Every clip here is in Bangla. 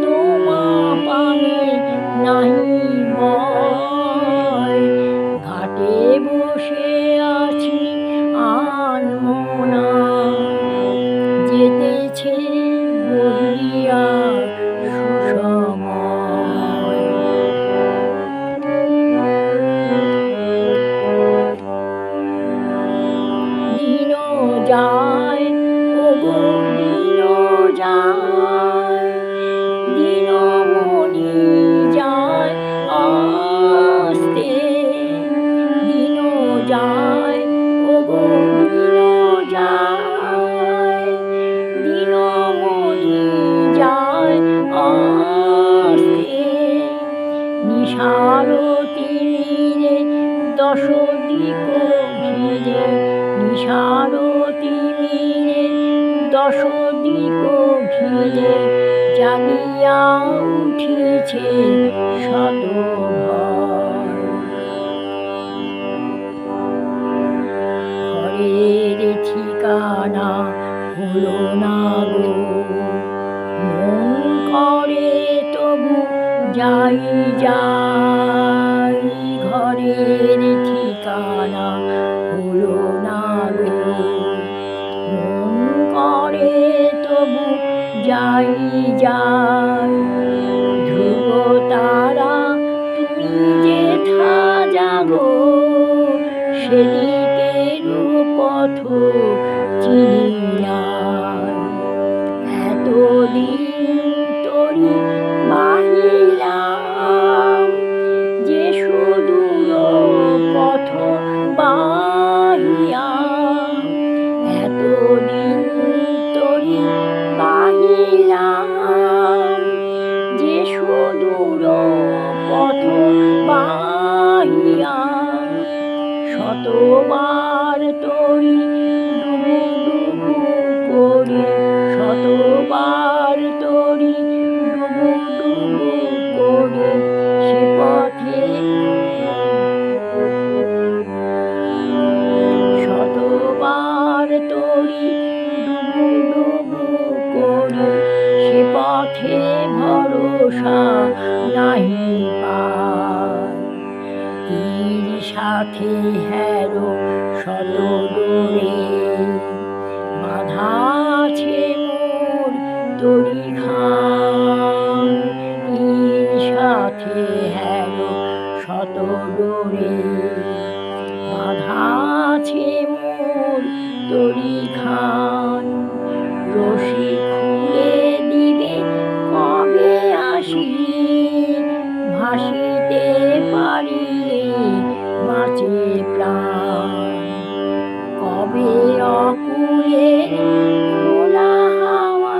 তোমা পানে নাহি ভয়, ঘাটে বসে আছি আনমনা, যেতেছে বহিয়া সুসময়। দিন যায় ওগো দিন যায়, দিনমণি যায় আস্তে, দিন যায় ওগো দিন যায়, দিনমণি যায় আস্তে। নিশারো তিমিরে দশ দিক ঘিরে, নিশারো তিমিরে দশ দিক ঘিরে, জাগিয়া উঠিছে শত ভয়। ঘরের ঠিকানা হলো না গো, মন করে তবু যাই যাই, ঘরের ঠিকানা হলো না গো, মন করে তবু যাই যাই। ধ্রুব তারা তুমি যেথা যাগো, সেদিকের পথ চিনি নাই। এতদিন তরি বাহিলাম, যে সুদূর পথ বাহিয়া, এতদিন তরি বাহিলাম, যে সুদূর পথ বাহিয়া। শতবার তরি ডুবু ডুবু করি, শতবার তরি ডুবু ডুবু করি, সে পথে শতবার তরি ডুবু ডুবু করি, সে পথে ভরসা নাহি পাই। তীর সাথে হেরো শত ডোরে, বাঁধা আছে মোর তরি খান। তীর সাথে হেরো শত ডোরে, বাঁধা আছে মোর তরি খান। রশি খুলে দিবে কবে আসি, ভাসিতে পারিলে বাঁচে প্রাণ। কবে অকুলে খোলা হাওয়া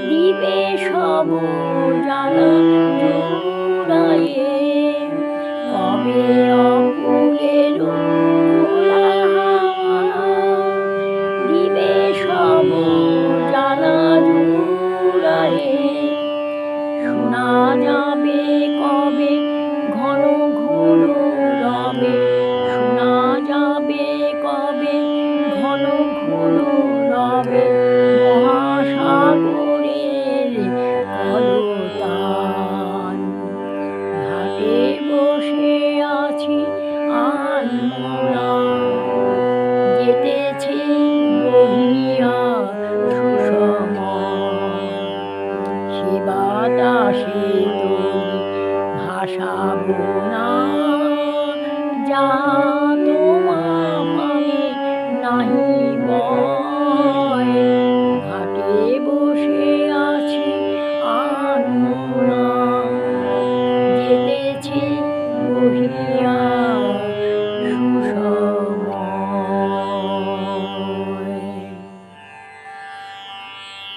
দিবে সব জ্বালা জুড়াইয়ে,